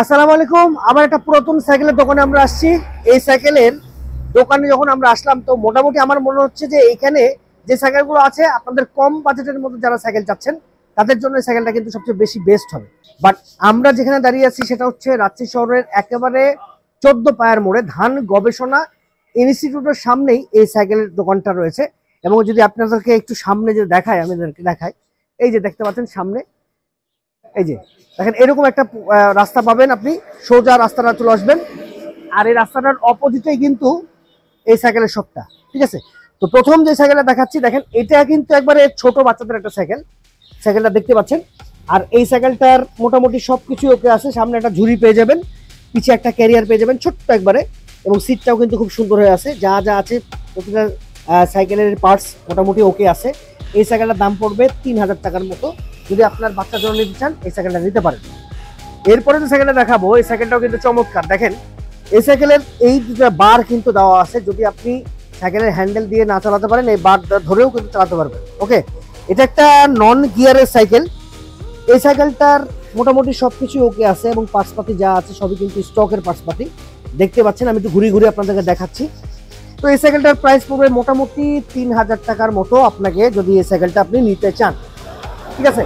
আসসালামু আলাইকুম। আবার একটা পুরাতন সাইকেলের দোকানে আমরা আসছি। এই সাইকেলের দোকানে যখন আমরা আসলাম তো মোটামুটি আমার মনে হচ্ছে যে এইখানে যে সাইকেলগুলো আছে আপনাদের কম বাজেটের মধ্যে যারা সাইকেল চাচ্ছেন তাদের জন্য এই সাইকেলটা কিন্তু সবচেয়ে বেশি বেস্ট হবে। বাট আমরা যেখানে দাঁড়িয়ে আছি সেটা হচ্ছে রাজশাহী শহরের একেবারে 14 পায়ার মোড়ে ধান গবেষণা ইনস্টিটিউটের সামনেই এই সাইকেলের দোকানটা রয়েছে। এবং যদি আপনাদেরকে একটু সামনে যে দেখাই, আমি দেখাই, এই যে দেখতে পাচ্ছেন সামনে, এই যে দেখেন এরকম একটা রাস্তা পাবেন, আপনি সোজা রাস্তাটা চলে আসবেন। আর এই রাস্তাটার অপোজিটেই কিন্তু এই সাইকেলের শপটা, ঠিক আছে। তো প্রথম যে সাইকেলটা দেখাচ্ছি দেখেন, এটা কিন্তু একবারে ছোট বাচ্চাদের একটা সাইকেল, সাইকেলটা দেখতে পাচ্ছেন। আর এই সাইকেলটার মোটামুটি সবকিছু ওকে আছে। সামনে একটা ঝুড়ি পেয়ে যাবেন, পিছে একটা ক্যারিয়ার পেয়ে যাবেন ছোট্ট একবারে, এবং সিটটাও কিন্তু খুব সুন্দর হয়ে আছে। যা যা আছে প্রতিটা সাইকেলের পার্টস মোটামুটি ওকে আছে। এই সাইকেলটার দাম পড়বে 3000 টাকার মতো। যদি আপনার বাচ্চার জন্য নিতে চান এই সাইকেলটা নিতে পারেন। এরপরে যে সাইকেলটা দেখাবো এই সাইকেলটাও কিন্তু চমৎকার। দেখেন এই সাইকেলের এই দুটা বার কিন্তু দেওয়া আছে, যদি আপনি সাইকেলের হ্যান্ডেল দিয়ে না চালাতে পারেন এই বার ধরেও কিন্তু চালাতে পারবেন। ওকে, এটা একটা নন গিয়ারের সাইকেল। এই সাইকেলটার মোটামুটি সবকিছু ওকে আছে এবং পার্টসপাতি যা আছে সবই কিন্তু স্টকের পার্টসপাতি দেখতে পাচ্ছেন। আমি একটু ঘুরে ঘুরে আপনাদেরকে দেখাচ্ছি। তো এই সাইকেলটার প্রাইস পড়বে মোটামুটি 3000 টাকার মতো আপনাকে, যদি এই সাইকেলটা আপনি নিতে চান, ঠিক আছে।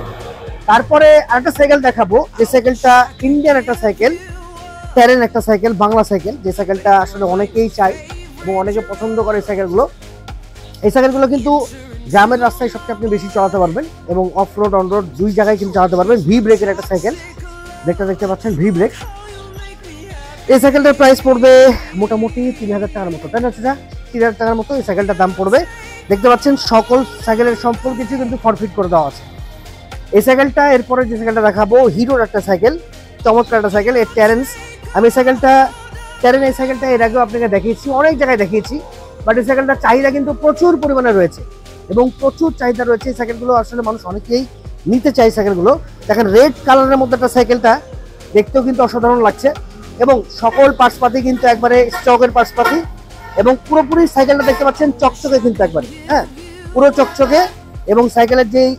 তারপরে আরেকটা সাইকেল দেখাবো, যে সাইকেলটা ইন্ডিয়ান একটা সাইকেল, ট্যারেন একটা সাইকেল, বাংলা সাইকেল, যে সাইকেলটা আসলে অনেকেই চায় এবং অনেকে পছন্দ করে এই সাইকেলগুলো। এই সাইকেলগুলো কিন্তু গ্রামের রাস্তায় সবচেয়ে আপনি বেশি চালাতে পারবেন এবং অফ রোড অন রোড দুই জায়গায় কিন্তু চালাতে পারবেন। ভি ব্রেকের একটা সাইকেল, দেখতে পাচ্ছেন ভি ব্রেক। এই সাইকেলটার প্রাইস পড়বে মোটামুটি 3000 টাকার মতো, তাই না? 3000 টাকার মতো এই সাইকেলটার দাম পড়বে। দেখতে পাচ্ছেন সকল সাইকেলের সকল কিছু কিন্তু ফরফিট করে দেওয়া আছে এই সাইকেলটা। এরপরে যে সাইকেলটা দেখাবো হিরোর একটা সাইকেল, চমৎকার একটা সাইকেল, এর ট্যারেন্স। আমি এই সাইকেলটা এর আগেও আপনাকে দেখিয়েছি, অনেক জায়গায় দেখিয়েছি। বাট এই সাইকেলটার চাহিদা কিন্তু প্রচুর পরিমাণে রয়েছে এবং প্রচুর চাহিদা রয়েছে। এই সাইকেলগুলো আসলে মানুষ অনেকেই নিতে চায় সাইকেলগুলো। দেখেন রেড কালারের মধ্যে একটা সাইকেলটা দেখতেও কিন্তু অসাধারণ লাগছে এবং সকল পার্টসপাতি কিন্তু একবারে স্টকের পার্টসপাতি এবং পুরোপুরি সাইকেলটা দেখতে পাচ্ছেন চকচকে কিন্তু একবারে, হ্যাঁ পুরো চকচকে। এবং সাইকেলের যেই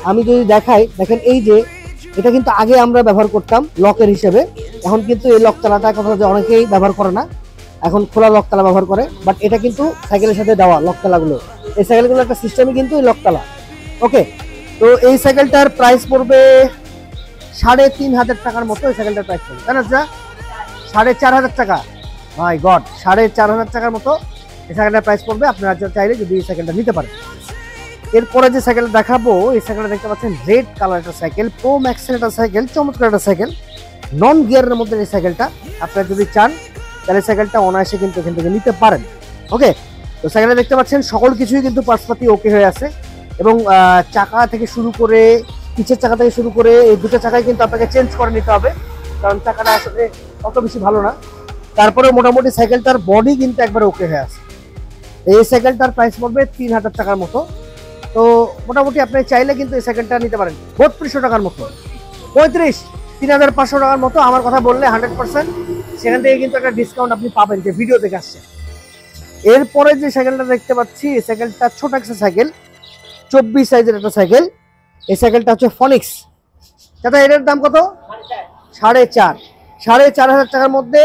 আমি যদি দেখাই, দেখেন এই যে এটা কিন্তু আগে আমরা ব্যবহার করতাম লকের হিসেবে, এখন কিন্তু এই লক তালাটা কথা যে অনেকেই ব্যবহার করে না, এখন খোলা লক তালা ব্যবহার করে। বাট এটা কিন্তু সাইকেলের সাথে দেওয়া লক তালাগুলো, এই সাইকেলগুলো একটা সিস্টেমই কিন্তু এই লক তালা। ওকে, তো এই সাইকেলটার প্রাইস পড়বে 3500 টাকার মতো। এই সাইকেলটার প্রাইস পড়বে, তাই না? 4500 টাকা, মাই গড, 4500 টাকার মতো এই সাইকেলটার প্রাইস পড়বে। আপনারা চাইলে যদি এই সাইকেলটা নিতে পারেন। এরপরে যে সাইকেলটা দেখাবো এই সাইকেলটা দেখতে পাচ্ছেন রেড কালার একটা সাইকেল, প্রো ম্যাক্সের একটা সাইকেল, চমৎকার একটা সাইকেল, নন গিয়ারের মধ্যে এই সাইকেলটা। আপনারা যদি চান তাহলে সাইকেলটা অনায়াসে কিন্তু এখান থেকে নিতে পারেন। ওকে, তো সাইকেলটা দেখতে পাচ্ছেন সকল কিছুই কিন্তু পার্টসপাতি ওকে হয়ে আছে এবং চাকা থেকে শুরু করে পিছের চাকা থেকে শুরু করে এই দুটো চাকায় কিন্তু আপনাকে চেঞ্জ করে নিতে হবে, কারণ চাকাটা আসলে অত বেশি ভালো না। তারপরে মোটামুটি সাইকেলটার বডি কিন্তু একবার ওকে হয়ে আছে। এই সাইকেলটার প্রাইস পড়বে 3000 টাকার মতো। তো মোটামুটি আপনি চাইলে কিন্তু এই সাইকেলটা নিতে পারেন 3200 টাকার মতো, 3500 টাকার মতো। আমার কথা বললে 100% সেখান থেকে কিন্তু একটা ডিসকাউন্ট আপনি পাবেন যে ভিডিও দেখে আসছে। এরপরে যে সাইকেলটা দেখতে পাচ্ছি এই সাইকেলটা ছোট একটা সাইকেল, 24 সাইজের একটা সাইকেল। এই সাইকেলটা হচ্ছে ফনিক্স। দাদা এটার দাম কত? 4500 টাকার মধ্যে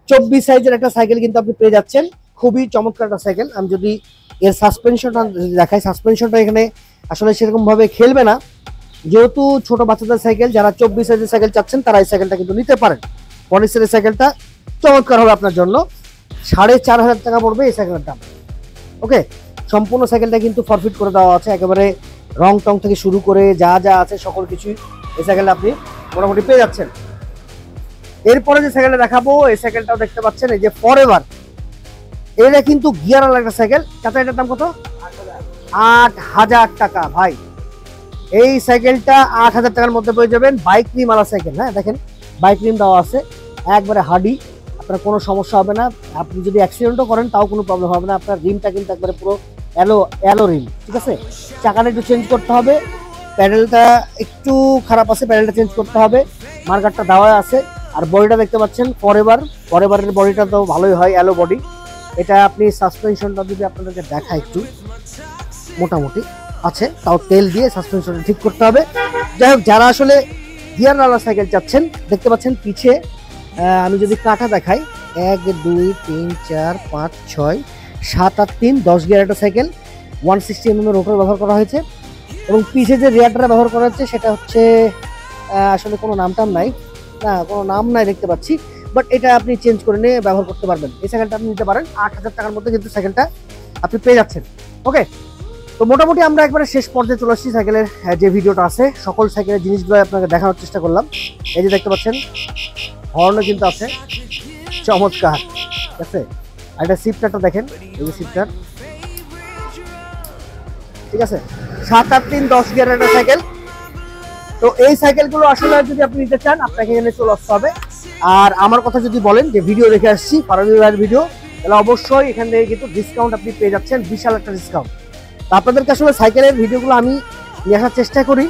24 সাইজের একটা সাইকেল কিন্তু আপনি পেয়ে যাচ্ছেন। খুবই চমৎকার একটা সাইকেল। আমি যদি এর সাসপেনশনটা দেখাই, সাসপেনশনটা এখানে আসলে সেরকম ভাবে খেলবে না, যেহেতু ছোট বাচ্চাদের সাইকেল। যারা 24 সাইজের সাইকেল চাচ্ছেন তারা এই সাইকেলটা কিন্তু নিতে পারেন। ফনিক্সের সাইকেলটা চমৎকার হবে আপনার জন্য। 4500 টাকা পড়বে এই সাইকেলের দাম। ওকে, সম্পূর্ণ সাইকেলটা কিন্তু ফরফিট করে দেওয়া আছে, একেবারে রং টং থেকে শুরু করে যা যা আছে সকল কিছুই এই সাইকেলটা আপনি মোটামুটি পেয়ে যাচ্ছেন। এরপরে যে সাইকেলটা দেখাবো এই সাইকেলটাও দেখতে পাচ্ছেন, এই যে ফরএভার, এটা কিন্তু গিয়ারওয়ালা একটা সাইকেল। চাচা এটার দাম কত? 8000 টাকা। ভাই এই সাইকেলটা 8000 টাকার মধ্যে পেয়ে যাবেন। বাইক রিম আলা সাইকেল, হ্যাঁ দেখেন বাইক রিম দেওয়া আছে, একবারে হার্ডি, আপনার কোনো সমস্যা হবে না। আপনি যদি অ্যাক্সিডেন্টও করেন তাও কোনো প্রবলেম হবে না। আপনার রিমটা কিন্তু একবারে পুরো অ্যালো রিম, ঠিক আছে। চাকাটা একটু চেঞ্জ করতে হবে, প্যাডেলটা একটু খারাপ আছে, প্যাডেলটা চেঞ্জ করতে হবে, মার্কারটা দেওয়া আছে। আর বডিটা দেখতে পাচ্ছেন ফরএভারের বডিটা তো ভালোই হয়, অ্যালো বডি। এটা আপনি সাসপেনশনটা যদি আপনাদেরকে দেখা একটু মোটামুটি আছে, তাও তেল দিয়ে সাসপেনশনটা ঠিক করতে হবে। যাই হোক, যারা আসলে গিয়ারওয়ালা সাইকেল চাচ্ছেন, দেখতে পাচ্ছেন পিছে আমি যদি কাটা দেখাই 1 2 3 4 5 6 7 8 3 10 গিয়ার একটা সাইকেল, 160 mm এর রোটর ব্যবহার করা হয়েছে এবং পিছে যে রিয়ারটা ব্যবহার করা হচ্ছে সেটা হচ্ছে আসলে কোনো নাম নাই, না কোনো নাম নাই দেখতে পাচ্ছি, বাট এটা আপনি চেঞ্জ করে নিয়ে ব্যবহার করতে পারবেন। এই সাইকেলটা আপনি নিতে পারেন 8,000 টাকার মধ্যে কিন্তু সাইকেলটা আপনি পেয়ে যাচ্ছেন। ওকে, তো মোটামুটি আমরা একবারে শেষ পর্যায়ে চলে আসছি সাইকেলের যে ভিডিওটা আছে, সকল সাইকেলের জিনিসগুলো আপনাকে দেখানোর চেষ্টা করলাম। এই যে দেখতে পাচ্ছেন হর্নও কিন্তু আছে, চমৎকার, ঠিক আছে। আর এটা সিফটারটা দেখেন, এই যে সিফটার, ঠিক আছে। 7 8 3 10 গিয়ারের একটা সাইকেল। তো এই সাইকেলগুলো আসলে যদি আপনি নিতে চান আপনাকে এখানে চলে আসতে হবে। আর আমার কথা যদি বলেন যে ভিডিও দেখে আসছি ফারাবী ভাইয়ের ভিডিও, তাহলে অবশ্যই এখান থেকে কিন্তু ডিসকাউন্ট আপনি পেয়ে যাচ্ছেন, বিশাল একটা ডিসকাউন্ট। তো আপনাদেরকে আসলে সাইকেলের ভিডিওগুলো আমি নিয়ে আসার চেষ্টা করি,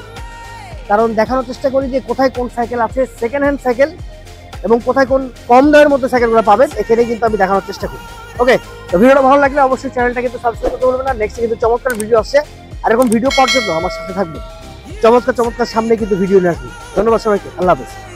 কারণ দেখানোর চেষ্টা করি যে কোথায় কোন সাইকেল আছে, সেকেন্ড হ্যান্ড সাইকেল, এবং কোথায় কোন কম দামের মধ্যে সাইকেলগুলো পাবেন, এখানে কিন্তু আমি দেখানোর চেষ্টা করি। ওকে, তো ভিডিওটা ভালো লাগলে অবশ্যই চ্যানেলটা কিন্তু সাবস্ক্রাইব করতে ভুলবেন না। নেক্সট কিন্তু চমৎকার ভিডিও আসছে, আর এরকম ভিডিও পাওয়ার জন্য আমার সাথে থাকবে। চমৎকার চমৎকার সামনে কিন্তু ভিডিও নিয়ে আসবে। ধন্যবাদ সবাইকে, আল্লাহ হাফেজ।